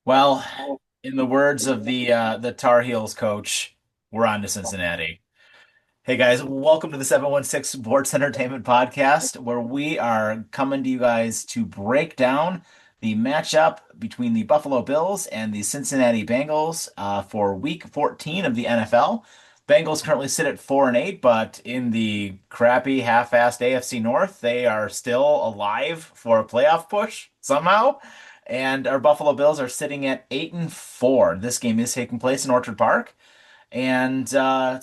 Well, in the words of the Tar Heels coach, we're on to Cincinnati. Hey guys, welcome to the 716 Sports Entertainment Podcast, where we are coming to you guys to break down the matchup between the Buffalo Bills and the Cincinnati Bengals for Week 14 of the NFL. Bengals currently sit at 4-8, but in the crappy half-assed AFC North, they are still alive for a playoff push somehow. And our Buffalo Bills are sitting at 8-4. This game is taking place in Orchard Park, and it's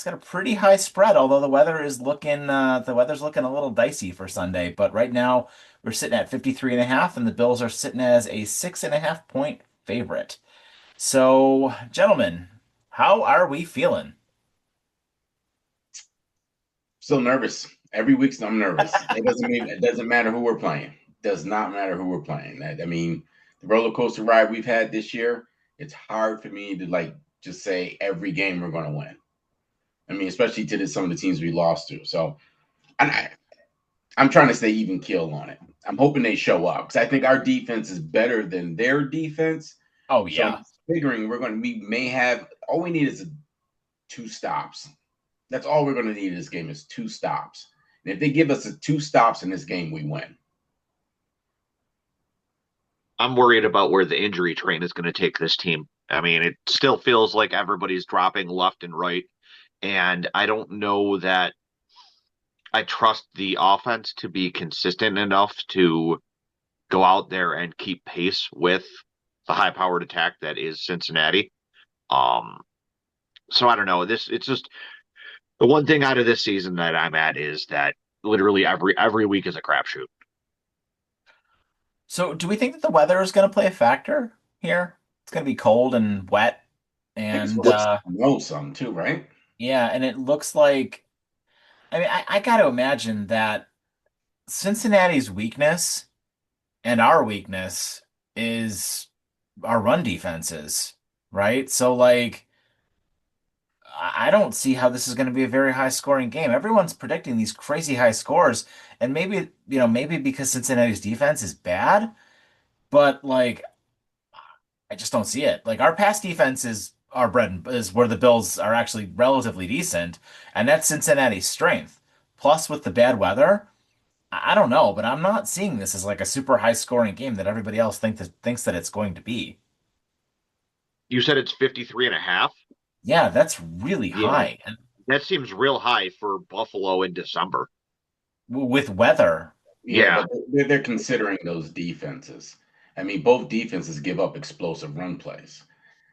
got a pretty high spread. Although the weather's looking a little dicey for Sunday. But right now we're sitting at 53.5, and the Bills are sitting as a 6.5 point favorite. So, gentlemen, how are we feeling? Still nervous. Every week I'm nervous. It doesn't matter who we're playing. Does not matter who we're playing. I mean, the roller coaster ride we've had this year, it's hard for me to just say every game we're going to win. I mean, especially to some of the teams we lost to. So, I'm trying to stay even keel on it. I'm hoping they show up because I think our defense is better than their defense. Oh So I'm yeah. figuring we may have all we need is two stops. That's all we're going to need in this game is two stops. And if they give us two stops in this game, we win. I'm worried about where the injury train is going to take this team. I mean, it still feels like everybody's dropping left and right. And I don't know that I trust the offense to be consistent enough to go out there and keep pace with the high powered attack that is Cincinnati. Um, so I don't know. It's just the one thing out of this season that I'm at is that literally every week is a crapshoot. So, do we think that the weather is going to play a factor here? It's going to be cold and wet, I think it's and supposed to know some too, right? yeah, and it looks like. I mean, I got to imagine that Cincinnati's weakness and our weakness is our run defenses, right? So, like, I don't see how this is going to be a very high scoring game. Everyone's predicting these crazy high scores, and maybe because Cincinnati's defense is bad, but like, I just don't see it. Like, our pass defense is our is where the Bills are actually relatively decent, and that's Cincinnati's strength. Plus, with the bad weather. I don't know, but I'm not seeing this as like a super high scoring game that everybody else thinks that it's going to be. You said it's 53 and a half. Yeah, that's really Yeah, high. And that seems real high for Buffalo in December. with weather. Yeah, Yeah, but they're considering those defenses. I mean, both defenses give up explosive run plays.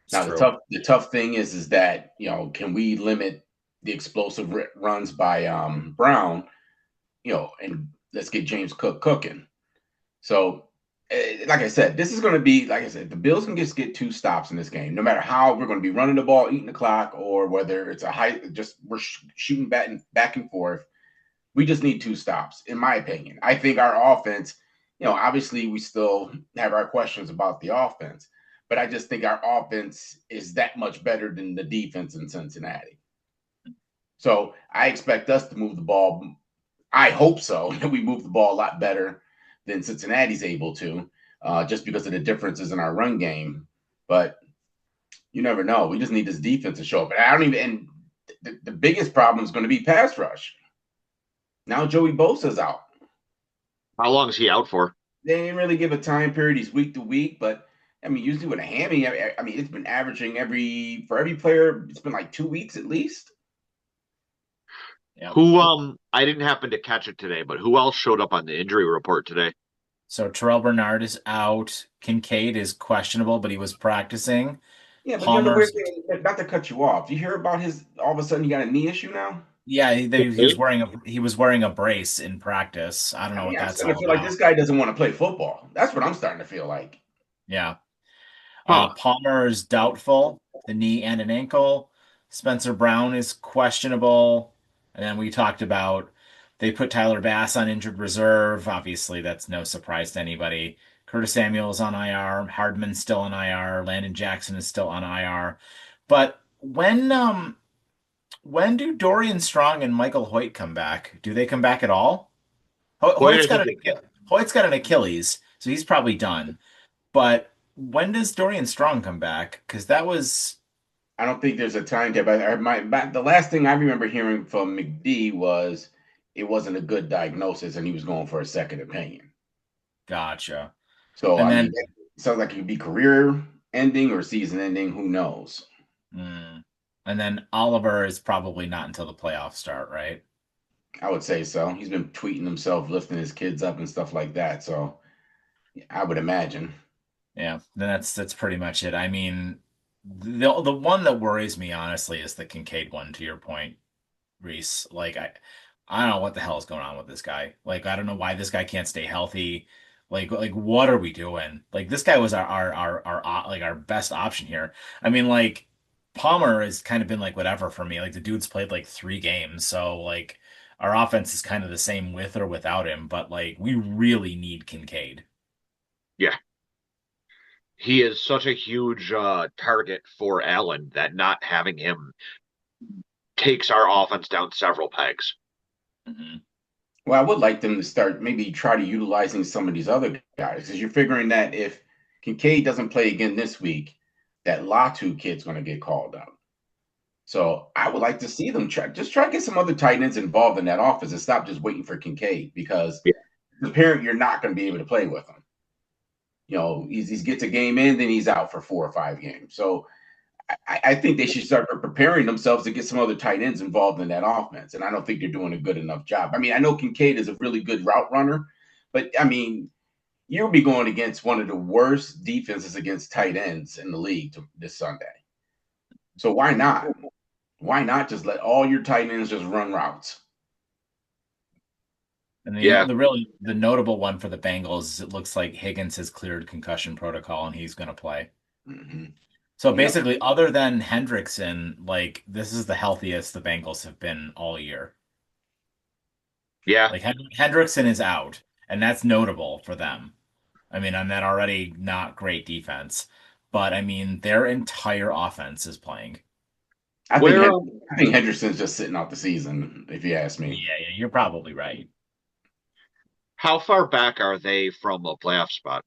It's Now, true. the tough thing is that can we limit the explosive runs by Brown? And let's get James Cook cooking. So, like I said, this is going to be like I said, the Bills can just get two stops in this game, no matter how we're going to be running the ball, eating the clock, or whether it's a high, just we're shooting back and forth. We just need two stops, in my opinion. I think our offense, obviously we still have our questions about the offense, but I just think our offense is that much better than the defense in Cincinnati. So I expect us to move the ball. I hope so. We move the ball a lot better than Cincinnati's able to, just because of the differences in our run game. But you never know. We just need this defense to show up. And I don't even. And the biggest problem is going to be pass rush. Now Joey Bosa's out. how long is he out for? They didn't really give a time period. He's week to week, but I mean, usually with a hammy, I mean, it's been averaging for every player, it's been like 2 weeks at least. Yeah. I didn't happen to catch it today, but who else showed up on the injury report today? So Terrell Bernard is out. Kincaid is questionable, but he was practicing. Yeah, but the weird Palmer's, thing, not to cut you off, do you hear about his all of a sudden he got a knee issue now? yeah, he was wearing a brace in practice. I don't I know mean, what I'm that's starting to all feel like this about. guy doesn't want to play football. That's what I'm starting to feel like. Yeah. Huh. Palmer is doubtful, the knee and an ankle. Spencer Brown is questionable. And then we talked about they put Tyler Bass on injured reserve. Obviously, that's no surprise to anybody. Curtis Samuel is on IR. Hardman's still on IR. Landon Jackson is still on IR. But when do Dorian Strong and Michael Hoyt come back? Do they come back at all? Boy, Hoyt's I got think an Hoyt's got an Achilles, so he's probably done. But when does Dorian Strong come back? Because that was, I don't think there's a timetable. The last thing I remember hearing from McD was it wasn't a good diagnosis and he was going for a second opinion. gotcha. So, And I then, mean, it sounds like it could be career ending or season ending. Who knows? mm, and then Oliver is probably not until the playoffs start, right? I would say so. He's been tweeting himself, lifting his kids up and stuff like that. So, I would imagine. Yeah, then that's pretty much it. I mean, the one that worries me honestly is the Kincaid one. To your point, Reese. Like I don't know what the hell is going on with this guy. Like I don't know why this guy can't stay healthy. Like what are we doing? Like this guy was like our best option here. I mean, like Palmer has kind of been like whatever for me. Like the dude's played like 3 games, so like our offense is kind of the same with or without him. But like we really need Kincaid. Yeah. He is such a huge target for Allen that not having him takes our offense down several pegs. Mhm. Well, I would like them to start maybe try to utilizing some of these other guys because you're figuring that if Kincaid doesn't play again this week, that Latu kid's going to get called up. So I would like to see them try to get some other tight ends involved in that offense and stop just waiting for Kincaid because Yeah. the parent you're not going to be able to play with him. He gets a game in, then he's out for 4 or 5 games. So I think they should start preparing themselves to get some other tight ends involved in that offense. And I don't think they're doing a good enough job. I mean, I know Kincaid is a really good route runner, but I mean, you'll be going against one of the worst defenses against tight ends in the league this Sunday. So why not? Why not just let all your tight ends just run routes? And Yeah. the notable one for the Bengals is it looks like Higgins has cleared concussion protocol and he's going to play. Mm-hmm. So Yep. basically, other than Hendrickson, like this is the healthiest the Bengals have been all year. Yeah. Like Hendrickson is out, and that's notable for them. I mean, on that already not great defense, but I mean their entire offense is playing. I think Where I think Henderson's just sitting out the season, if you ask me. Yeah, you're probably right. how far back are they from a playoff spot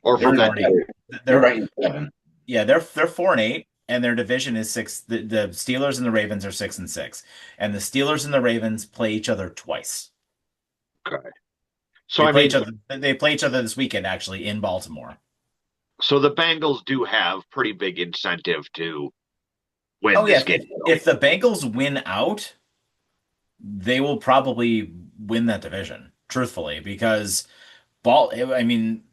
or They're from in Four that? and eight. they're They're right in seven. Yeah, they're 4-8, and their division is six. The Steelers and the Ravens are 6-6, and the Steelers and the Ravens play each other twice. Okay. So They I play mean, each other. They play each other this weekend, actually, in Baltimore. so the Bengals do have pretty big incentive to win Oh yeah, this game. if the Bengals win out, they will probably win that division. Truthfully, because I mean,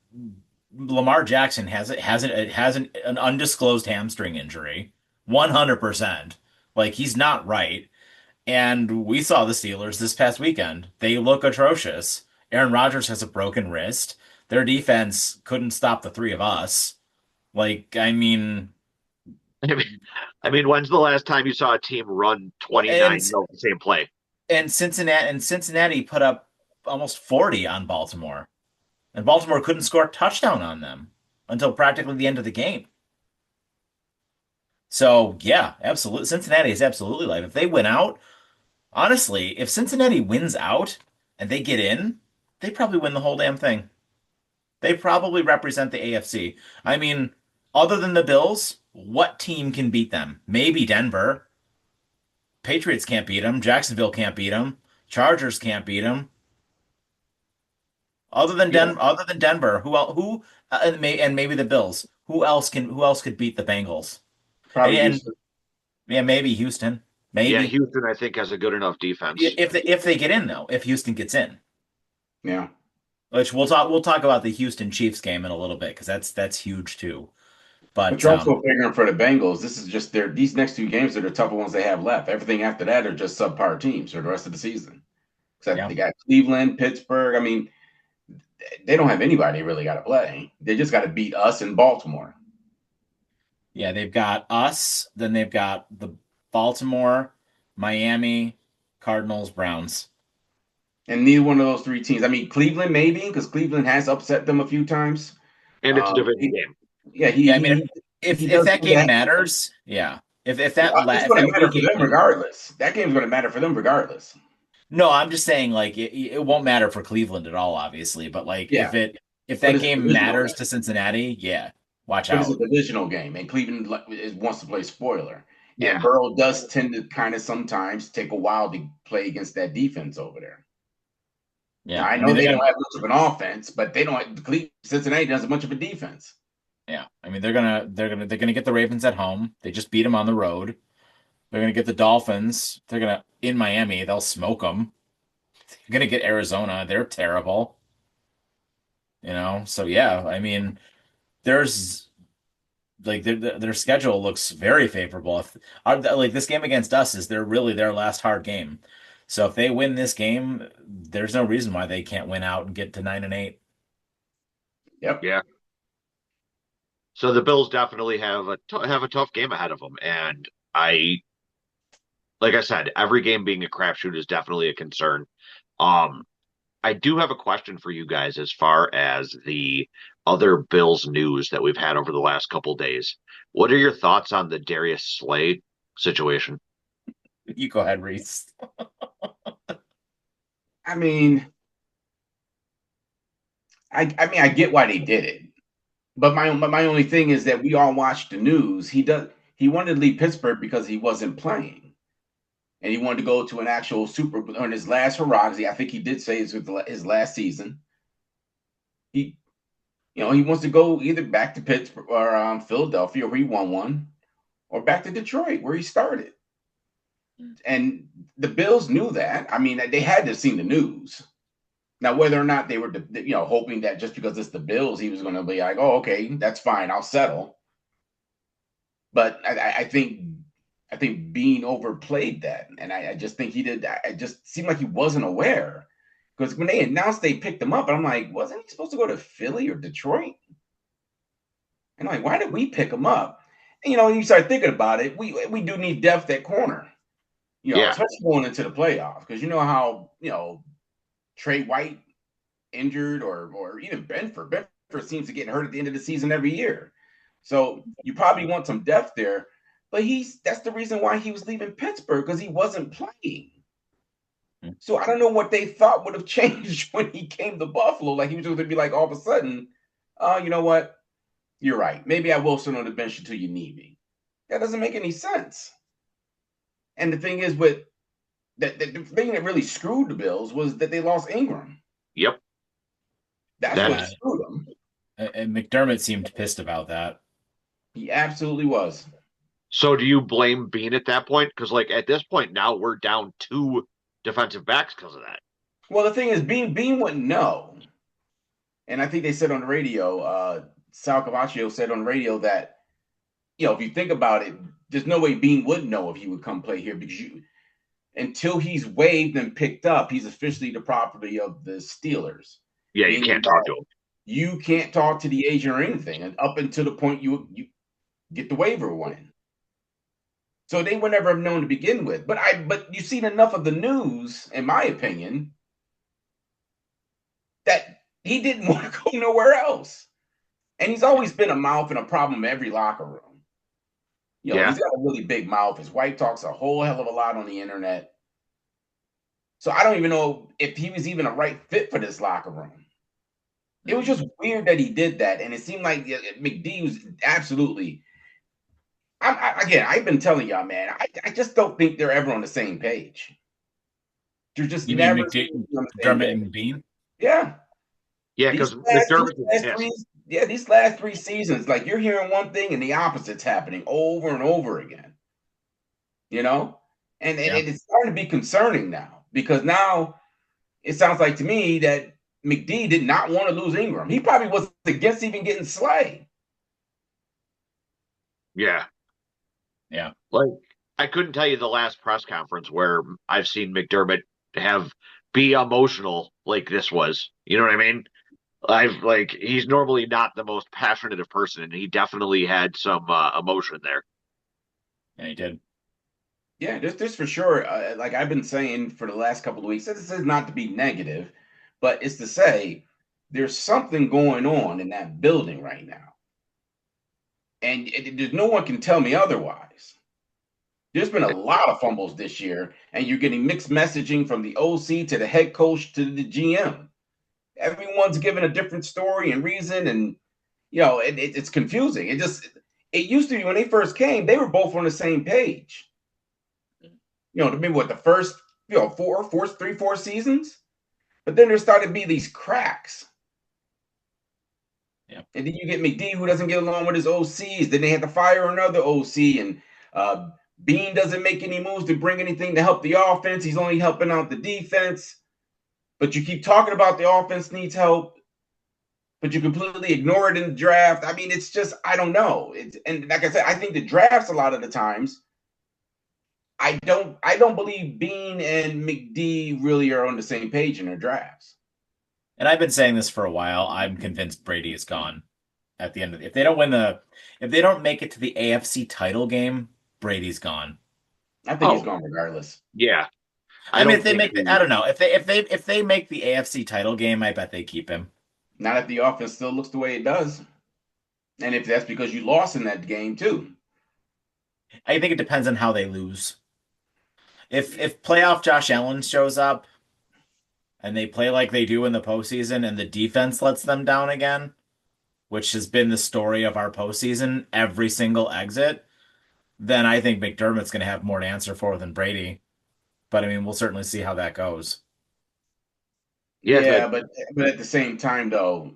Lamar Jackson has an undisclosed hamstring injury, 100%. Like he's not right. And we saw the Steelers this past weekend. They look atrocious. Aaron Rodgers has a broken wrist. Their defense couldn't stop the three of us. Like, I mean, I mean, when's the last time you saw a team run well, 29 of the same play? Cincinnati put up almost 40 on Baltimore. And Baltimore couldn't score a touchdown on them until practically the end of the game. So, yeah, absolutely. Cincinnati is absolutely live. If they win out, honestly, if Cincinnati wins out and they get in, they probably win the whole damn thing. They probably represent the AFC. I mean, other than the Bills, what team can beat them? Maybe Denver. Patriots can't beat them. Jacksonville can't beat them. Chargers can't beat them. Yeah, Other than Denver, and maybe the Bills. Who else could beat the Bengals? probably And Houston. yeah, maybe Houston. Yeah, Maybe Houston, I think, has a good enough defense. if they get in though, if Houston gets in. Yeah. Which we'll talk about the Houston Chiefs game in a little bit because that's huge too. But But you're also figuring for the Bengals, this is just these next 2 games are the tougher ones they have left. Everything after that are just subpar teams for the rest of the season. Except yeah. they got Cleveland, Pittsburgh. I mean, they don't have anybody they really got to play. They just got to beat us in Baltimore. Yeah, they've got us, then they've got the Baltimore, Miami, Cardinals, Browns. And neither one of those 3 teams. I mean, Cleveland maybe because Cleveland has upset them a few times. And it's a division He, game. yeah, Yeah, I mean he if does that do game that. matters, yeah. It's If going that to matter week for them 18. regardless. That game's going to matter for them regardless. No, I'm just saying like it won't matter for Cleveland at all, obviously, but like Yeah, if but that it's a game divisional matters game. to Cincinnati, yeah. Watch But it's a out. divisional game, and Cleveland wants to play spoiler. And Yeah. Burrow does tend to kind of sometimes take a while to play against that defense over there. Now Yeah, I I mean know they're they gonna. don't have much of an offense, but they don't. Cincinnati doesn't much of a defense. Yeah, I mean they're gonna get the Ravens at home. They just beat them on the road. They're gonna get the Dolphins. They're gonna in Miami. They'll smoke them. They're gonna get Arizona. They're terrible. So yeah, I mean, there's like their schedule looks very favorable. If like this game against us is they're really their last hard game. So if they win this game, there's no reason why they can't win out and get to 9-8. Yep. Yeah. So the Bills definitely have a tough game ahead of them, and like I said, every game being a crapshoot is definitely a concern. Um, I do have a question for you guys as far as the other Bills news that we've had over the last couple days. What are your thoughts on the Darius Slay situation? You go ahead, Reese. I mean, I get why they did it, but my only thing is that we all watched the news. He wanted to leave Pittsburgh because he wasn't playing, and he wanted to go to an actual Super on his last hurrah. I think he did say it's with his last season. He he wants to go either back to Pittsburgh or Philadelphia, where he won one, or back to Detroit, where he started. And the Bills knew that. I mean, they had to have seen the news. Now, whether or not they were, hoping that just because it's the Bills, he was going to be like, "Oh, okay, that's fine, I'll settle." But I think Bean overplayed that, and I just think he did. I just seemed like he wasn't aware because when they announced they picked him up, I'm like, wasn't he supposed to go to Philly or Detroit? And I'm like, why did we pick him up? And, you start thinking about it. We do need depth at corner, Yeah, especially going into the playoffs because you know how Trey White injured or even Benford. Benford seems to get hurt at the end of the season every year. So you probably want some depth there. But that's the reason why he was leaving Pittsburgh because he wasn't playing. So I don't know what they thought would have changed when he came to Buffalo. Like he was just going to be like all of a sudden, oh, you know what? You're right. Maybe I will sit on the bench until you need me. That doesn't make any sense. And the thing is, with the thing that really screwed the Bills was that they lost Ingram. yep. That's what Yeah, That's screwed them. and McDermott seemed pissed about that. He absolutely was. so. Do you blame Bean at that point? Because like at this point now we're down two defensive backs because of that. Well, the thing is, Bean wouldn't know. And I think they said on the radio, Sal Cavaccio said on the radio that, if you think about it, there's no way Bean would know if he would come play here because until he's waived and picked up, he's officially the property of the Steelers. Yeah, you Meaning can't talk to him. you can't talk to the agent or anything and up until the point you get the waiver win. So they would never have known to begin with. But you've seen enough of the news, in my opinion, that he didn't want to go nowhere else. And he's always been a mouth and a problem in every locker room. Yeah, He's got a really big mouth. His wife talks a whole hell of a lot on the internet. So I don't even know if he was even a right fit for this locker room. It was just weird that he did that. And it seemed like McD was absolutely. Again, I've been telling y'all, man, I just don't think they're ever on the same page. They're just You mean never on the same McDermott page. and Bean? Yeah. yeah, These because last, these McDermott is last pissed. three, yeah, these last three seasons, like you're hearing one thing and the opposite's happening over and over again. And Yeah. it's starting to be concerning now because now it sounds like to me that McD did not want to lose Ingram. He probably was against even getting Slay. Yeah, Yeah. like I couldn't tell you the last press conference where I've seen McDermott have be emotional like this was. You know what I mean? I've like he's normally not the most passionate of person, and he definitely had some emotion there. Yeah, he did. Yeah, this for sure. Like I've been saying for the last couple of weeks, this is not to be negative, but it's to say there's something going on in that building right now. And there's no one can tell me otherwise. There's been a lot of fumbles this year, and you're getting mixed messaging from the OC to the head coach to the GM. Everyone's giving a different story and reason, and it's confusing. It used to be when they first came, they were both on the same page. To what the first, four seasons, but then there started to be these cracks. Yeah. And then you get McD who doesn't get along with his OCs. Then they had to fire another OC, and Bean doesn't make any moves to bring anything to help the offense. He's only helping out the defense. But you keep talking about the offense needs help, but you completely ignore it in the draft. I mean, it's just, I don't know. And like I said, I think the drafts a lot of the times, I don't believe Bean and McD really are on the same page in their drafts. And I've been saying this for a while. I'm convinced Brady is gone at the end of if they don't if they don't make it to the AFC title game, Brady's gone. I think he's gone regardless. Yeah. I mean, if they make I don't know. If they make the AFC title game, I bet they keep him. Not if the offense still looks the way it does. And if that's because you lost in that game too. I think it depends on how they lose. If playoff Josh Allen shows up and they play like they do in the postseason and the defense lets them down again, which has been the story of our postseason, every single exit, then I think McDermott's going to have more to answer for than Brady. But I mean, we'll certainly see how that goes. Yeah, but at the same time, though,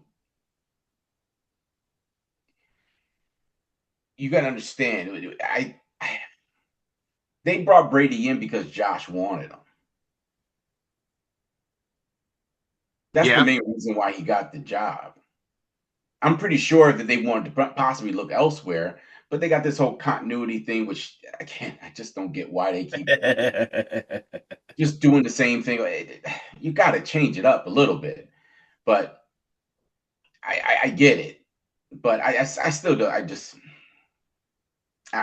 you got to understand. They brought Brady in because Josh wanted him. That's the main reason why he got the job. I'm pretty sure that they wanted to possibly look elsewhere, but they got this whole continuity thing, which I just don't get why they keep just doing the same thing. You got to change it up a little bit, but I get it, but I still do. I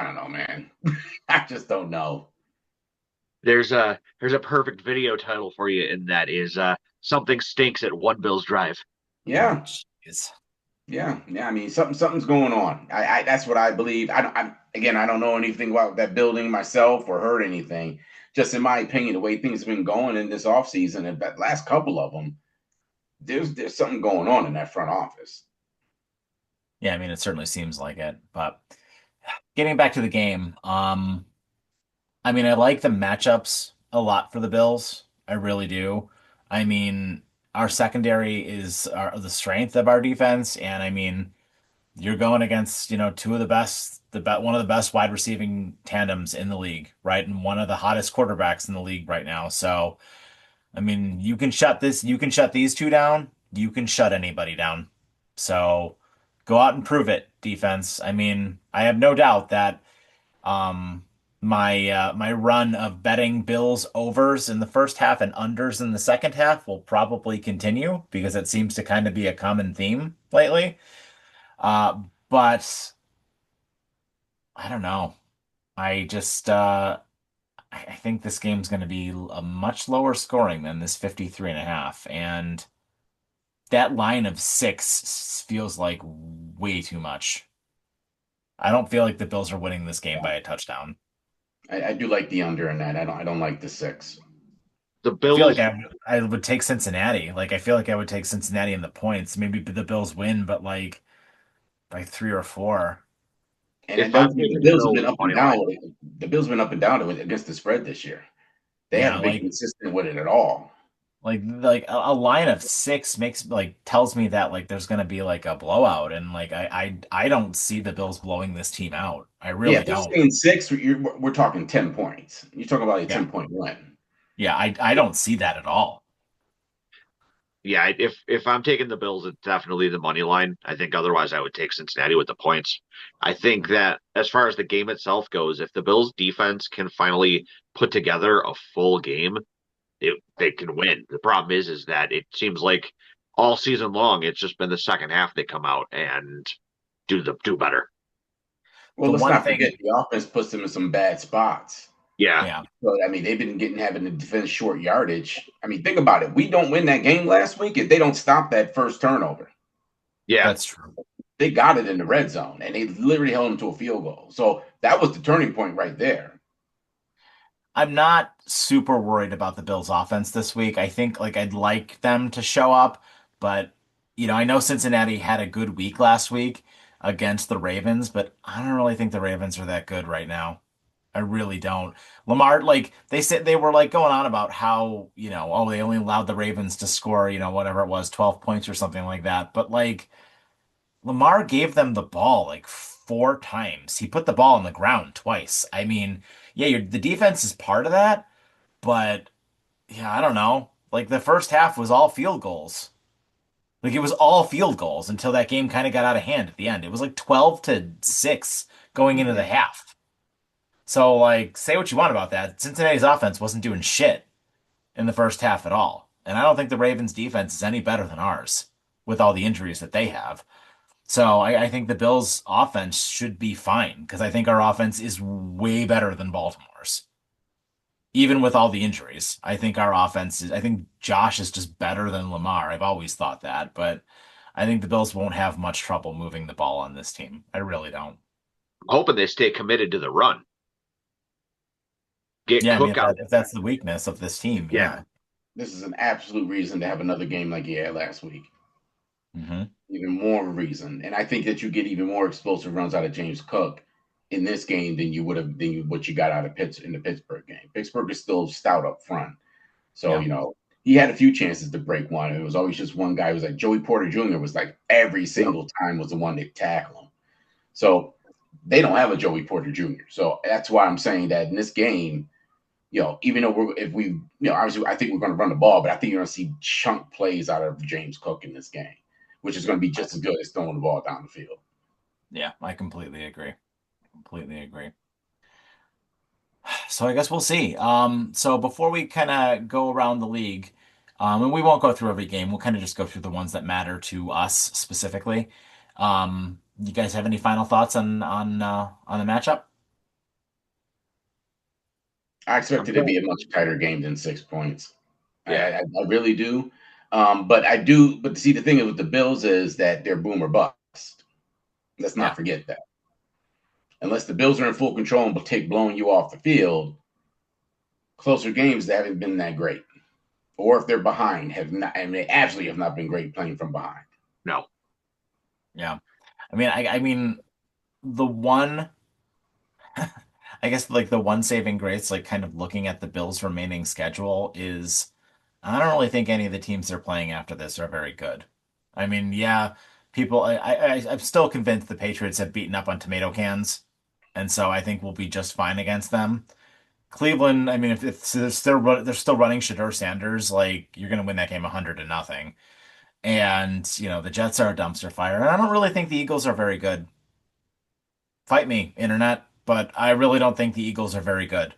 don't know, man. I just don't know. There's a perfect video title for you, and that is something stinks at One Bills Drive. Yeah. Jeez. Yeah. I mean, something's going on. I that's what I believe. I don't know anything about that building myself or heard anything. Just in my opinion, the way things have been going in this offseason and that last couple of them, there's something going on in that front office. Yeah, I mean, it certainly seems like it. But getting back to the game, I mean, I like the matchups a lot for the Bills. I really do. I mean, our secondary is the strength of our defense, and I mean, you're going against, two of the best, one of the best wide receiving tandems in the league, right? And one of the hottest quarterbacks in the league right now. So, I mean, you can shut these two down, you can shut anybody down. So, go out and prove it, defense. I mean, I have no doubt that um my run of betting Bills overs in the first half and unders in the second half will probably continue because it seems to kind of be a common theme lately. Uh, but I don't know. I just I think this game's going to be a much lower scoring than this 53 and a half. And that line of 6 feels like way too much. I don't feel like the Bills are winning this game by a touchdown. I do like the under in that. I don't like the 6. The I feel Bills, like I would take Cincinnati. Like I feel like I would take Cincinnati in the points. Maybe the Bills win, but like by 3 or 4. And if don't I'm forget the taking the Bills have Bills been up and money down line, with it. The Bills have been up and down against the spread this year. They Yeah, haven't been consistent with it at all. like a line of 6 makes like tells me that like there's gonna be like a blowout, and like I don't see the Bills blowing this team out. I Yeah, really if they're don't. saying 6, we're talking 10 points. You're talking about a Yeah, 10-point win. yeah, I don't see that at all. yeah, if I'm taking the Bills, it's definitely the money line. I think otherwise I would take Cincinnati with the points. I think that as far as the game itself goes, if the Bills defense can finally put together a full game, they can win. The problem is that it seems like all season long it's just been the second half they come out and do better. Well, The let's one not forget thing, the offense puts them in some bad spots. Yeah, yeah, But I mean, they've been having to defend short yardage. I mean, think about it. We don't win that game last week if they don't stop that first turnover. yeah. that's true. They got it in the red zone, and they literally held them to a field goal. So that was the turning point right there. I'm not super worried about the Bills offense this week. I think like I'd like them to show up, but I know Cincinnati had a good week last week against the Ravens, but I don't really think the Ravens are that good right now. I really don't. Lamar, like they said, they were like going on about how, oh, they only allowed the Ravens to score, whatever it was, 12 points or something like that. But like Lamar gave them the ball like four times. He put the ball on the ground twice. I mean, yeah, the defense is part of that, but yeah, I don't know. Like the first half was all field goals. Like it was all field goals until that game kind of got out of hand at the end. It was like 12-6 going into the Mhm. half. So like say what you want about that. Cincinnati's offense wasn't doing shit in the first half at all. And I don't think the Ravens defense is any better than ours with all the injuries that they have. So I think the Bills offense should be fine because I think our offense is way better than Baltimore's. Even with all the injuries, I think Josh is just better than Lamar. I've always thought that, but I think the Bills won't have much trouble moving the ball on this team. I really don't. I'm hoping they stay committed to the run. Get Yeah, I mean, Cook out. if that's the weakness of this team, Yeah. yeah. This is an absolute reason to have another game like you had last week. Hmm. Even more of a reason. And I think that you get even more explosive runs out of James Cook in this game than you would have what you got out of in the Pittsburgh game. Pittsburgh is still stout up front. So, Yeah. he had a few chances to break one. It was always just one guy who was like Joey Porter Jr. was like every single time was the one that tackled him. So they don't have a Joey Porter Jr. So that's why I'm saying that in this game, even though obviously I think we're going to run the ball, but I think you're going to see chunk plays out of James Cook in this game, which is going to be just as good as throwing the ball down the field. Yeah, I completely agree. Completely agree. So I guess we'll see. So before we kind of go around the league, and we won't go through every game, we'll kind of just go through the ones that matter to us specifically. You guys have any final thoughts on the matchup? I I'm expected it to be cool. a much tighter game than 6 points. Yeah. I really do. But I do. But see, the thing with the Bills is that they're boom or bust. Let's not Yeah. forget that. Unless the Bills are in full control and take blowing you off the field, closer games that haven't been that great. Or if they're behind, have not. I mean, they absolutely have not been great playing from behind. No. Yeah. I mean the one I guess like the one saving grace, like kind of looking at the Bills' remaining schedule is I don't really think any of the teams they're playing after this are very good. I mean, yeah, I'm still convinced the Patriots have beaten up on tomato cans, and so I think we'll be just fine against them. Cleveland, I mean, if they're still running Shedeur Sanders, like you're gonna win that game 100-0. And the Jets are a dumpster fire, and I don't really think the Eagles are very good. Fight me, internet, but I really don't think the Eagles are very good.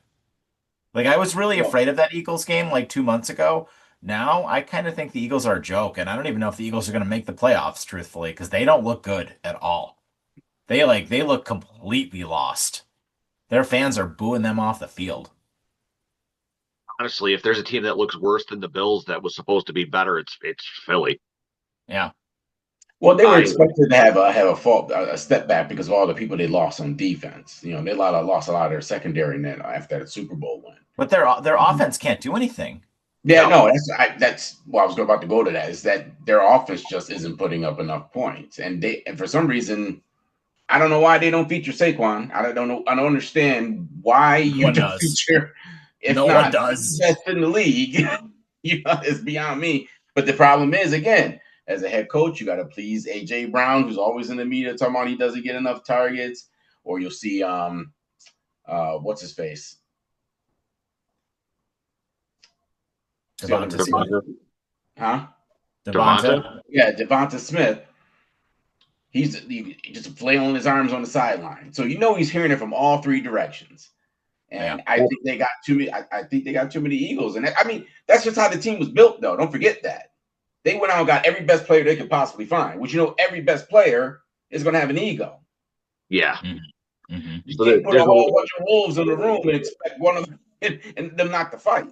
Like I was really Well, afraid of that Eagles game like 2 months ago. Now I kind of think the Eagles are a joke, and I don't even know if the Eagles are going to make the playoffs, truthfully, because they don't look good at all. They look completely lost. Their fans are booing them off the field. Honestly, if there's a team that looks worse than the Bills that was supposed to be better, it's Philly. Yeah, they were I expected to have a step back because of all the people they lost on defense. They lost a lot of their secondary net after that Super Bowl win. but their offense can't do anything. Yeah, no. no, that's well, I was about to go to that. Is that their offense just isn't putting up enough points, and for some reason, I don't know why they don't feature Saquon. I don't know. I don't understand why No you one don't does. feature, if No one not does. best in the league. It's beyond me. But the problem is, again, as a head coach, you got to please AJ Brown, who's always in the media talking about he doesn't get enough targets, or you'll see what's his face, what's the other Devonta receiver, Smith. Devonta. huh? Devonta. Devonta. Yeah, Devonta Smith. He's just flailing his arms on the sideline. So he's hearing it from all three directions. Yeah. And I think they got too many. I think they got too many Eagles. And I mean, that's just how the team was built, though. Don't forget that. They went out and got every best player they could possibly find, which every best player is going to have an ego. Yeah. Mm-hmm. Mm-hmm. You So can't put a there's whole bunch of wolves in the room and expect one of them and them not to fight.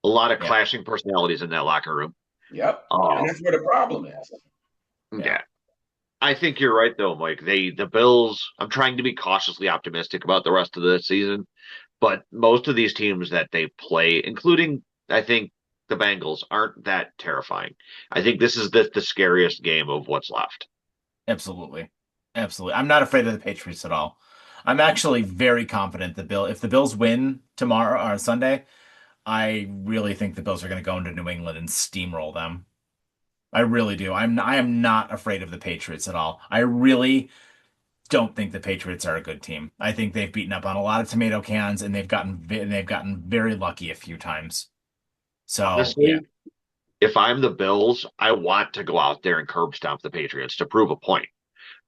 a lot of Yeah. clashing personalities in that locker room. Yep. And Um, that's where the problem is. yeah. I think you're right though, Mike. The Bills, I'm trying to be cautiously optimistic about the rest of the season, but most of these teams that they play, including I think the Bengals aren't that terrifying. I think this is the scariest game of what's left. Absolutely. Absolutely. I'm not afraid of the Patriots at all. I'm actually very confident if the Bills win tomorrow or Sunday, I really think the Bills are going to go into New England and steamroll them. I really do. I am not afraid of the Patriots at all. I really don't think the Patriots are a good team. I think they've beaten up on a lot of tomato cans and they've gotten very lucky a few times. So, yeah. Honestly, if I'm the Bills, I want to go out there and curb stomp the Patriots to prove a point,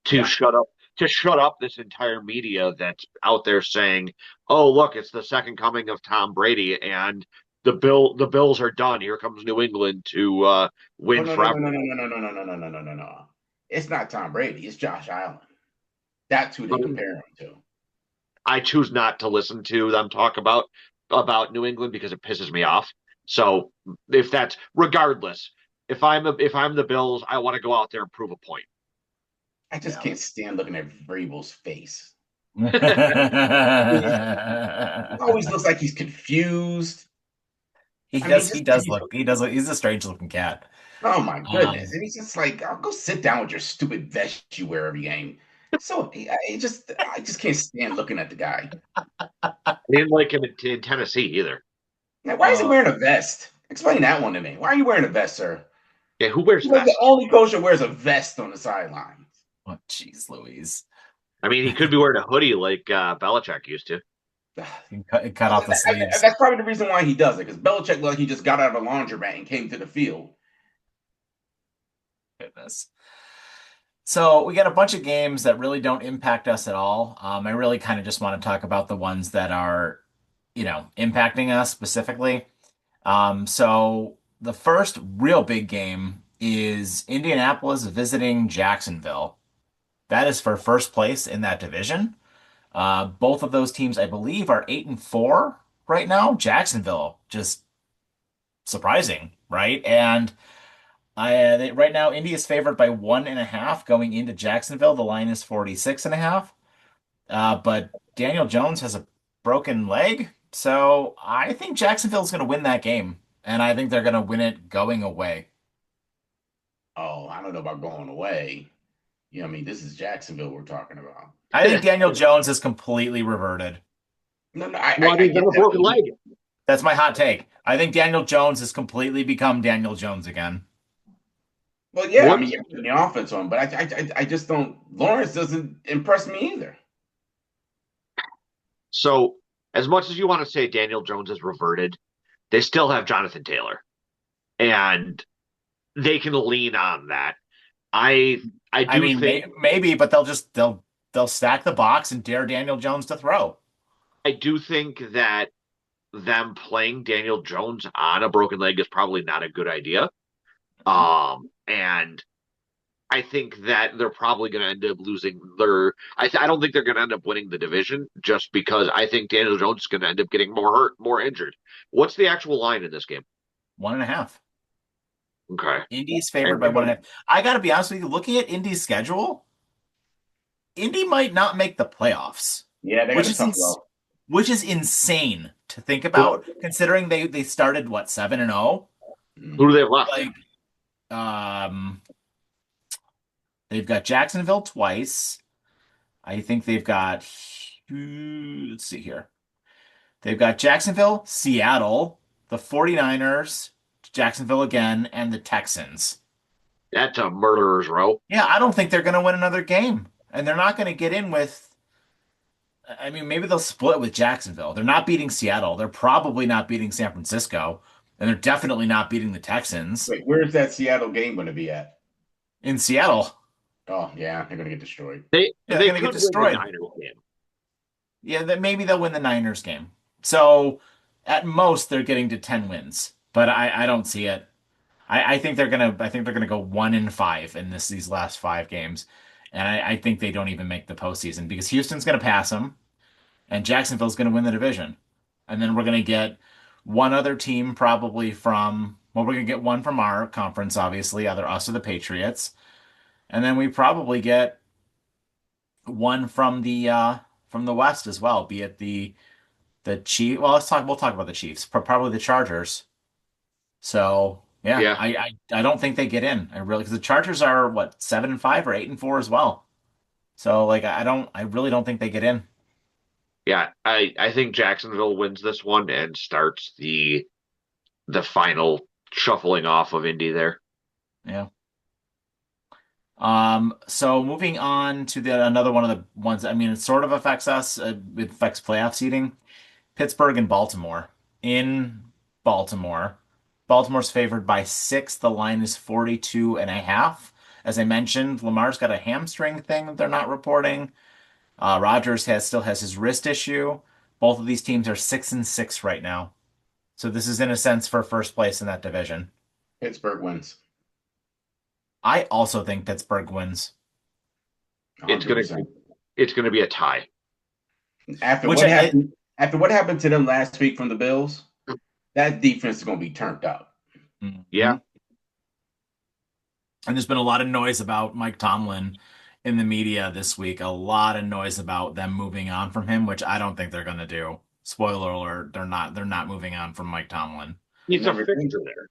to Yeah. shut up to shut up this entire media that's out there saying, "Oh, look, it's the second coming of Tom Brady and the Bills are done. Here comes New England to Oh win no no no forever." no no no no no no no no no no no. It's not Tom Brady. It's Josh Allen. That's who they compare him to. I choose not to listen to them talk about New England because it pisses me off. So if that's regardless, if I'm the Bills, I want to go out there and prove a point. I just Yeah. can't stand looking at Vrabel's face. He always looks like he's confused. I mean, just like he's he's a strange looking cat. oh my goodness, Um, and he's just like, oh, go sit down with your stupid vest you wear every game. So I just can't stand looking at the guy. I didn't like him in Tennessee either. Now, why is he uh, wearing a vest? Explain that one to me. Why are you wearing a vest, sir? Yeah, who wears You're like the vests? only coach that wears a vest on the sidelines. oh, jeez, Louise. I mean, he could be wearing a hoodie like Belichick used to. Cut off the sleeves. That's probably the reason why he does it, because Belichick looked like he just got out of a laundromat and came to the field. Goodness. So we got a bunch of games that really don't impact us at all. I really kind of just want to talk about the ones that are, impacting us specifically. So the first real big game is Indianapolis visiting Jacksonville. That is for first place in that division. Both of those teams, I believe, are 8-4 right now. Jacksonville, just surprising, right? And right now, Indy is favored by 1.5 going into Jacksonville. The line is 46.5. But Daniel Jones has a broken leg, so I think Jacksonville's going to win that game, and I think they're going to win it going away. Oh, I don't know about going away. You know, I mean, this is Jacksonville we're talking about. I think Daniel Jones is completely reverted. No, no, Well, I he's got get a that. broken leg. That's my hot take. I think Daniel Jones has completely become Daniel Jones again. Well, yeah, I What? mean, you're putting the offense on, but I just don't. Lawrence doesn't impress me either. So, as much as you want to say Daniel Jones has reverted, they still have Jonathan Taylor, and they can lean on that. I I I do mean, think maybe, but they'll stack the box and dare Daniel Jones to throw. I do think that them playing Daniel Jones on a broken leg is probably not a good idea. And I think that they're probably going to end up losing their. I don't think they're going to end up winning the division just because I think Daniel Jones is going to end up getting more hurt, more injured. What's the actual line in this game? 1.5. Okay. Indy's favored And by 1.5. I got to be honest with you, looking at Indy's schedule, Indy might not make the playoffs, Yeah, they got which a is tough row. which is insane to think who, about, considering they started what 7-0. who Mm. do they have left? Like, um, they've got Jacksonville twice. I think they've got. Let's see here. They've got Jacksonville, Seattle, the 49ers, Jacksonville again, and the Texans. That's a murderer's row. Yeah, I don't think they're going to win another game. And they're not going to get in with. I mean, maybe they'll split with Jacksonville. They're not beating Seattle. They're probably not beating San Francisco. And they're definitely not beating the Texans Wait, where's that Seattle game going to be at? in Seattle. Oh, yeah, they're going to get destroyed. Yeah, they're They going to get could win the destroyed. Niners game. Yeah, maybe they'll win the Niners game. So at most they're getting to 10 wins, but I don't see it. I think they're gonna go 1-5 in these last 5 games, and I think they don't even make the postseason because Houston's gonna pass them, and Jacksonville's gonna win the division, and then we're gonna get one other team probably from we're gonna get one from our conference, obviously, either us or the Patriots, and then we probably get one from the West as well, be it the Chief. Well, we'll talk about the Chiefs, probably the Chargers. So yeah, Yeah, I don't think they get in. I really because the Chargers are what 7-5 or 8-4 as well. So like I really don't think they get in. yeah. I think Jacksonville wins this one and starts the final shuffling off of Indy there. Yeah. So moving on to the another one of the ones, I mean, it sort of affects us. It affects playoff seeding. Pittsburgh and Baltimore. In Baltimore, Baltimore's favored by 6. The line is 42.5. As I mentioned, Lamar's got a hamstring thing that they're not reporting. Rodgers still has his wrist issue. Both of these teams are 6-6 right now. So this is in a sense for first place in that division. Pittsburgh wins I also think Pittsburgh wins, It's gonna 100%. it's gonna be a tie. After which what I, happened, after what happened to them last week from the Bills, that defense is going to be turned up. Yeah, Mhm. And there's been a lot of noise about Mike Tomlin in the media this week. A lot of noise about them moving on from him, which I don't think they're going to do. Spoiler alert, they're not moving on from Mike Tomlin. he's a Never think fixture there.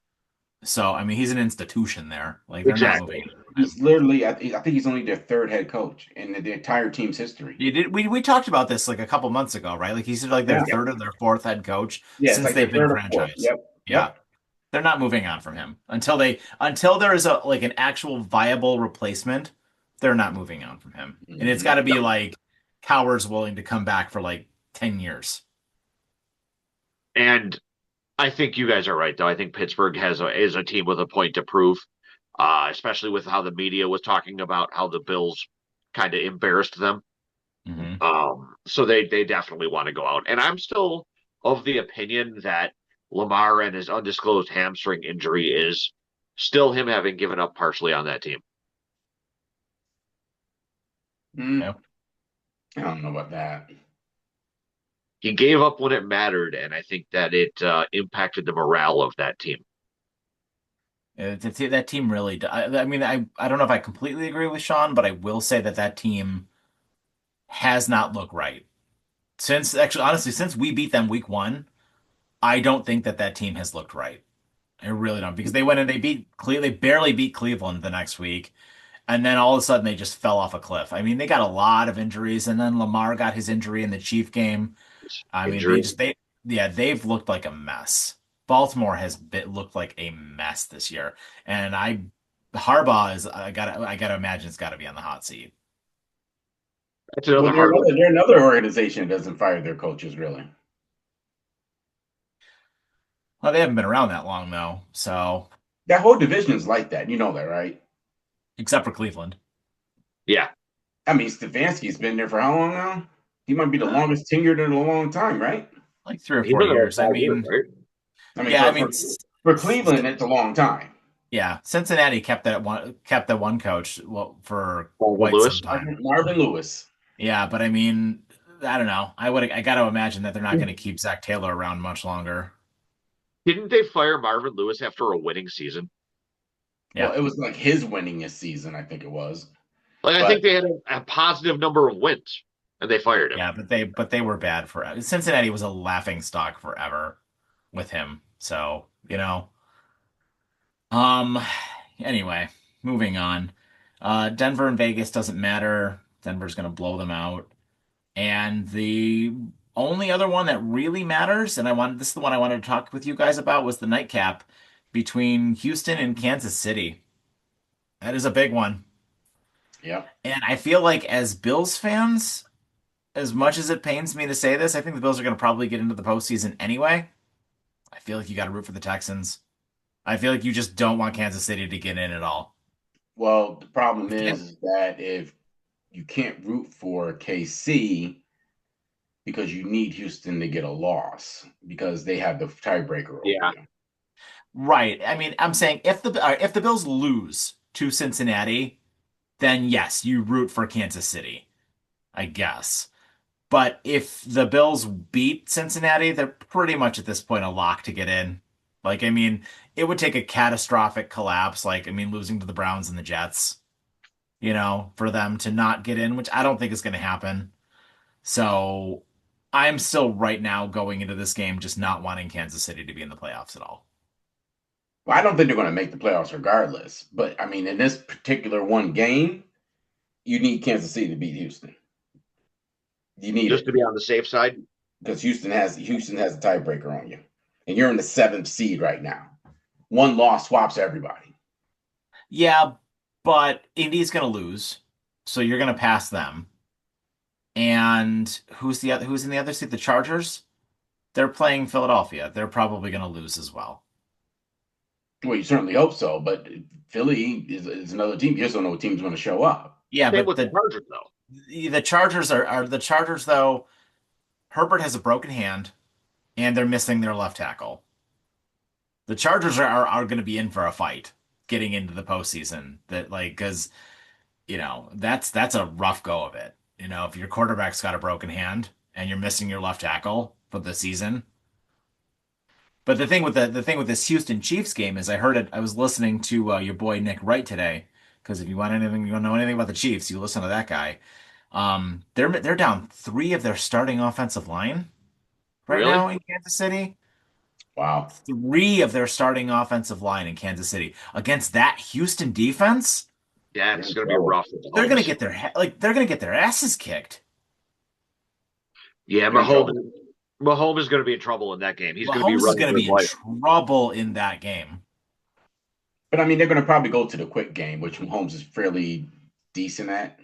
So, I mean, he's an institution there. Like they're not moving Exactly. on from him. he's literally. I think he's only their third head coach in the entire team's history. We talked about this like a couple months ago, right? Like he's like their Yeah, Yeah. third or their fourth head coach yeah, it's since like their they've been third or fourth. franchised. Yep, Yeah. yep. They're not moving on from him until there is a like an actual viable replacement. They're not moving on from him, and it's got Hmm. to be like Cowher's willing to come back for like 10 years. And I think you guys are right, though. I think Pittsburgh is a team with a point to prove, especially with how the media was talking about how the Bills kind of embarrassed them. Hmm. So they definitely want to go out. And I'm still of the opinion that Lamar and his undisclosed hamstring injury is still him having given up partially on that team. Mm, Yeah, I don't know about that. He gave up when it mattered, and I think that it impacted the morale of that team. that team really. I mean, I don't know if I completely agree with Sean, but I will say that that team has not looked right since actually, honestly, since we beat them week one. I don't think that that team has looked right. I really don't because they went and they barely beat Cleveland the next week. And then all of a sudden they just fell off a cliff. I mean, they got a lot of injuries, and then Lamar got his injury in the Chief game. I mean, Injury. yeah, they've looked like a mess. Baltimore looked like a mess this year, and Harbaugh is I gotta imagine it's got to be on the hot seat. That's Well, another hard one. they're another organization that doesn't fire their coaches really. Well, they haven't been around that long though, so That whole division is like that. You know that, right? except for Cleveland, Yeah. I mean, Stefanski's been there for how long now? He might be the uh, longest tenured in a long time, right? like 3 or 4 He's been there like years. I 5 years, mean, right? I mean, yeah, I mean, for Cleveland, it's a long time. yeah, Cincinnati kept that one coach for Marvin quite some Lewis. time. Marvin Lewis. Yeah, but I mean, I don't know. I got to imagine that they're not going to keep Zach Taylor around much longer. Didn't they fire Marvin Lewis after a winning season? Well, Yeah. it was like his winningest season, I think it was. Like I But think they had a positive number of wins, and they fired him. Yeah, but they were bad forever. Cincinnati was a laughing stock forever with him. So, um anyway, moving on. Denver and Vegas doesn't matter. Denver's going to blow them out. And the only other one that really matters, and this is the one I wanted to talk with you guys about, was the nightcap between Houston and Kansas City. That is a big one. yeah, And I feel like as Bills fans, as much as it pains me to say this, I think the Bills are going to probably get into the postseason anyway. I feel like you got to root for the Texans. I feel like you just don't want Kansas City to get in at all. well, the problem If Can- is that if you can't root for KC because you need Houston to get a loss because they have the tiebreaker over Yeah, you. right. I mean, I'm saying if the Bills lose to Cincinnati, then yes, you root for Kansas City, I guess. But if the Bills beat Cincinnati, they're pretty much at this point a lock to get in. Like, I mean, it would take a catastrophic collapse, like, I mean, losing to the Browns and the Jets, for them to not get in, which I don't think is going to happen. So I'm still right now going into this game just not wanting Kansas City to be in the playoffs at all. Well, I don't think they're going to make the playoffs regardless. But I mean, in this particular one game, you need Kansas City to beat Houston. You need Just it to be on the safe side. because Houston has a tiebreaker on you, and you're in the seventh seed right now. One loss swaps everybody. Yeah, but Indy's going to lose, so you're going to pass them. And who's in the other seat? The Chargers? They're playing Philadelphia. They're probably going to lose as well. Well, you certainly hope so, but Philly is another team. You just don't know what team's going to show up. Yeah, Same but with the Chargers, though. the Chargers are the Chargers though. Herbert has a broken hand, and they're missing their left tackle. The Chargers are going to be in for a fight getting into the postseason. That like because that's a rough go of it. If your quarterback's got a broken hand and you're missing your left tackle for the season. But the thing with this Houston Chiefs game is I heard it. I was listening to your boy Nick Wright today because if you want anything, you don't know anything about the Chiefs, you listen to that guy. They're down three of their starting offensive line right Really? now in Kansas City. Wow. Three of their starting offensive line in Kansas City against that Houston defense. Yeah, You're it's in going to be trouble. rough with the They're gonna homes. get they're gonna get their asses kicked. Yeah, You're in Mahomes, trouble. Mahomes is going to be in trouble in that game. He's going to be Mahomes is running gonna for his be in life. trouble in that game. But I mean, they're going to probably go to the quick game, which Mahomes is fairly decent at.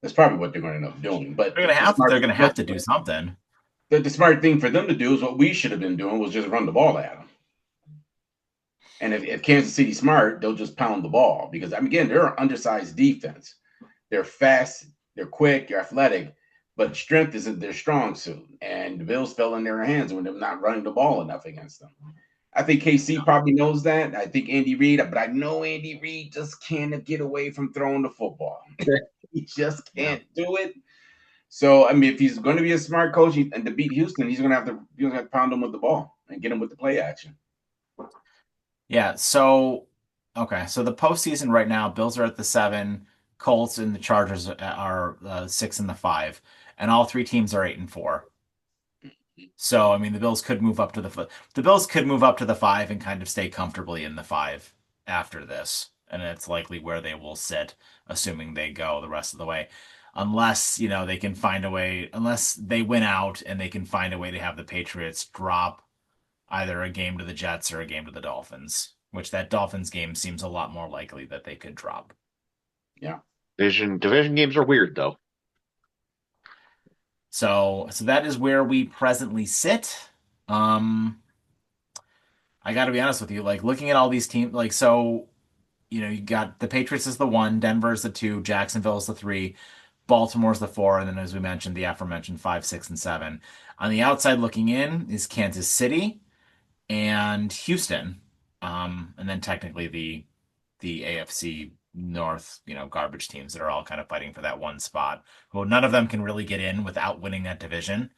That's probably what they're going to end up doing. But They're gonna have to do something. the smart thing for them to do is what we should have been doing was just run the ball at them. And if Kansas City's smart, they'll just pound the ball because I mean, again, they're an undersized defense. They're fast, they're quick, they're athletic, but strength isn't their strong suit. And the Bills fell in their hands when they're not running the ball enough against them. I think KC probably knows that. I think Andy Reid, but I know Andy Reid just can't get away from throwing the football. He just Yeah. can't do it. So I mean, if he's going to be a smart coach and to beat Houston, he's going to have to pound them with the ball and get them with the play action. Yeah. So okay. So the postseason right now, Bills are at the 7, Colts and the Chargers are 6 and the 5, and all three teams are 8 and 4. So I mean, the Bills could move up to the 5 and kind of stay comfortably in the 5 after this, and it's likely where they will sit, assuming they go the rest of the way, unless they can find a way, unless they win out and they can find a way to have the Patriots drop either a game to the Jets or a game to the Dolphins, which that Dolphins game seems a lot more likely that they could drop. Yeah. Division games are weird, though. So that is where we presently sit. I got to be honest with you, like looking at all these teams, like you got the Patriots is the 1, Denver is the 2, Jacksonville is the 3, Baltimore's the 4, and then as we mentioned, the aforementioned 5, 6, and 7. On the outside looking in is Kansas City and Houston, and then technically the AFC North, garbage teams that are all kind of fighting for that one spot. Well, none of them can really get in without winning that division.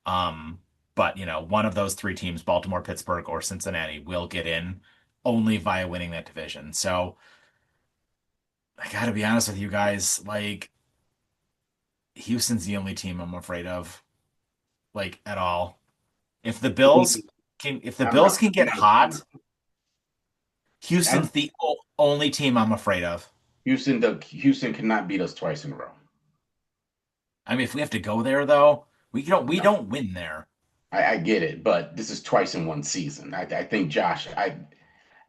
But one of those three teams, Baltimore, Pittsburgh, or Cincinnati, will get in only via winning that division. So I gotta be honest with you guys, like Houston's the only team I'm afraid of, like at all. If the Bills if the I'm Bills not. can get hot, I'm, Houston's the only team I'm afraid of. Houston cannot beat us twice in a row. I mean, if we have to go there though, we No, don't win there. I get it, but this is twice in one season. I think Josh.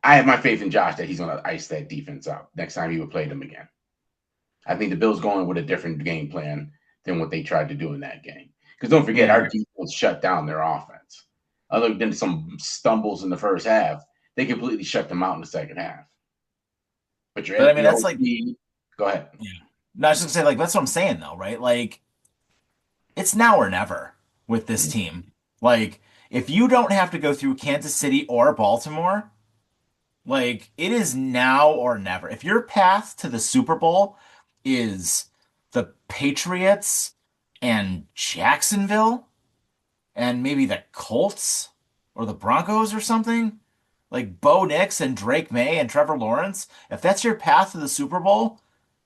I have my faith in Josh that he's going to ice that defense up next time he would play them again. I think the Bills going with a different game plan than what they tried to do in that game. Because don't forget, Yeah. our defense shut down their offense. Other than some stumbles in the first half, they completely shut them out in the second half. But you're But I at mean, the that's like, OT. Go ahead. yeah. No, I was just gonna say, like, that's what I'm saying though, right? Like, it's now or never with this team. Like, if you don't have to go through Kansas City or Baltimore, like, it is now or never. If your path to the Super Bowl is the Patriots and Jacksonville and maybe the Colts or the Broncos or something, like Bo Nix and Drake May and Trevor Lawrence, if that's your path to the Super Bowl,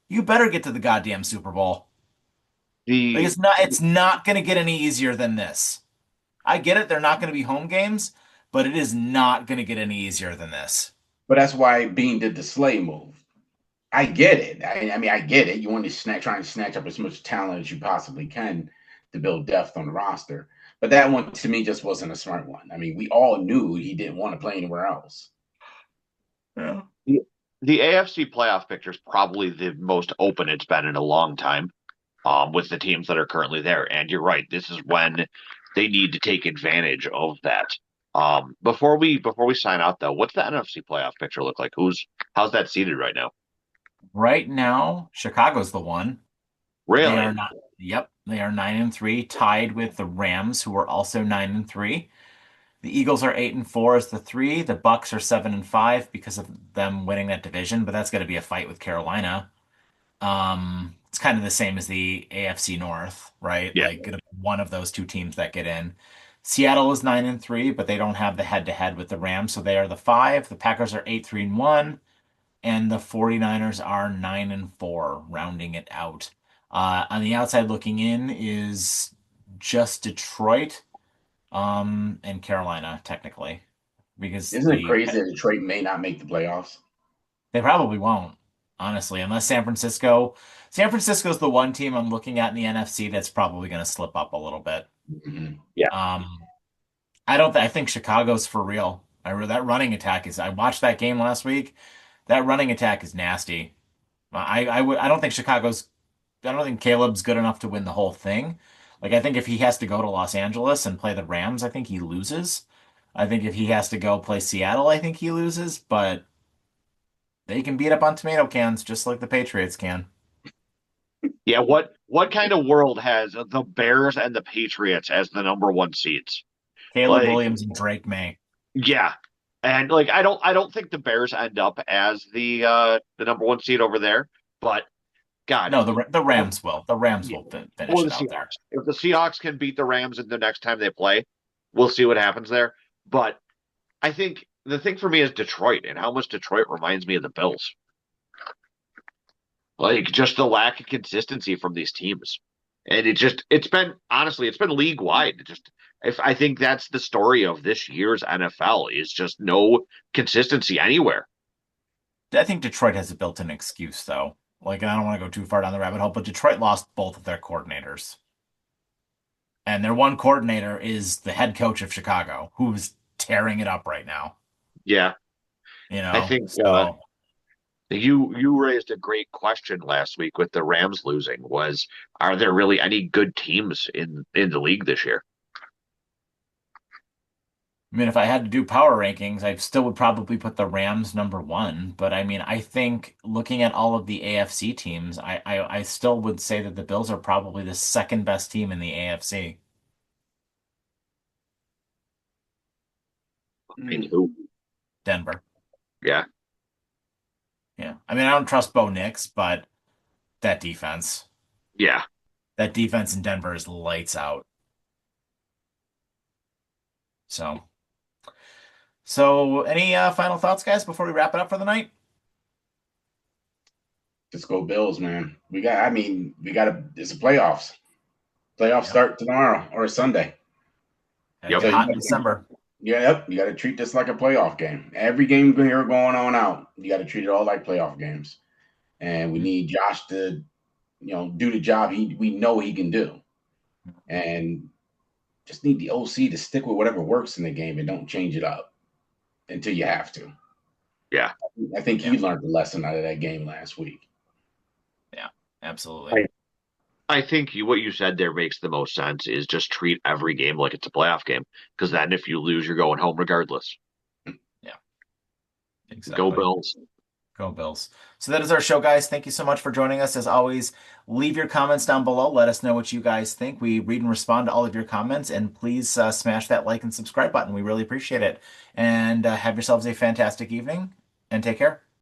you better get to the goddamn Super Bowl. Like The it's not going to get any easier than this. I get it, they're not going to be home games, but it is not going to get any easier than this. But that's why Bean did the Slay move. I get it. I mean, I get it. You want to try and snatch up as much talent as you possibly can to build depth on the roster. But that one to me just wasn't a smart one. I mean, we all knew he didn't want to play anywhere else. Yeah. The AFC playoff picture is probably the most open it's been in a long time, with the teams that are currently there. And you're right, this is when they need to take advantage of that. Before we sign out though, what's the NFC playoff picture look like? How's that seated right now? Right now, Chicago's the one. They are Really? not. Yep, they are 9-3, tied with the Rams, who are also 9-3. The Eagles are 8-4 as the three. The Bucks are 7-5 because of them winning that division, but that's going to be a fight with Carolina. It's kind of the same as the AFC North, right? Yeah. Like one of those two teams that get in. Seattle is 9-3, but they don't have the head-to-head with the Rams, so they are the five. The Packers are 8-3-1, and the 49ers are 9-4, rounding it out. On the outside looking in is just Detroit, and Carolina, technically, because Isn't it crazy that Detroit may not make the playoffs? they probably won't, honestly, unless San Francisco. San Francisco's the one team I'm looking at in the NFC that's probably going to slip up a little bit. Mm-hmm. Yeah. I don't. I think Chicago's for real. That running attack is. I watched that game last week. That running attack is nasty. I don't think Chicago's. I don't think Caleb's good enough to win the whole thing. Like I think if he has to go to Los Angeles and play the Rams, I think he loses. I think if he has to go play Seattle, I think he loses. But they can beat up on tomato cans just like the Patriots can. Yeah, what kind of world has the Bears and the Patriots as the number one seeds? Caleb Like, Williams and Drake May. yeah. And like I don't think the Bears end up as the number one seed over there, but God, No, the Rams will. The Rams will finish or the it out there. Seahawks. If the Seahawks can beat the Rams in the next time they play, we'll see what happens there. But I think the thing for me is Detroit and how much Detroit reminds me of the Bills. Like just the lack of consistency from these teams. And it's been honestly, it's been league wide. Just if I think that's the story of this year's NFL is just no consistency anywhere. I think Detroit has a built-in excuse, though. Like, I don't want to go too far down the rabbit hole, but Detroit lost both of their coordinators. And their one coordinator is the head coach of Chicago, who's tearing it up right now. Yeah. You I know? think So you raised a great question last week with the Rams losing was are there really any good teams in the league this year? I mean, if I had to do power rankings, I still would probably put the Rams number one. But I mean, I think looking at all of the AFC teams, I still would say that the Bills are probably the second best team in the AFC. I mean, who? Denver. Yeah. Yeah. I mean, I don't trust Bo Nix, but that defense, Yeah. that defense in Denver is lights out. So, any final thoughts, guys, before we wrap it up for the night? Just go Bills, man. I mean, it's the playoffs. Playoffs Yep. start tomorrow or Sunday. It'll get hot in December. Yep. You got to treat this like a playoff game. Every game here going on out, you got to treat it all like playoff games. And we need Josh to, do the job we know he can do. And just need the OC to stick with whatever works in the game and don't change it up until you have to. Yeah. I think he learned the lesson out of that game last week. Yeah, absolutely. I think what you said there makes the most sense is just treat every game like it's a playoff game. Because then if you lose, you're going home regardless. Yeah. Exactly. Go Bills. Go Bills. So that is our show, guys. Thank you so much for joining us. As always, leave your comments down below. Let us know what you guys think. We read and respond to all of your comments. And please smash that like and subscribe button. We really appreciate it. And have yourselves a fantastic evening and take care.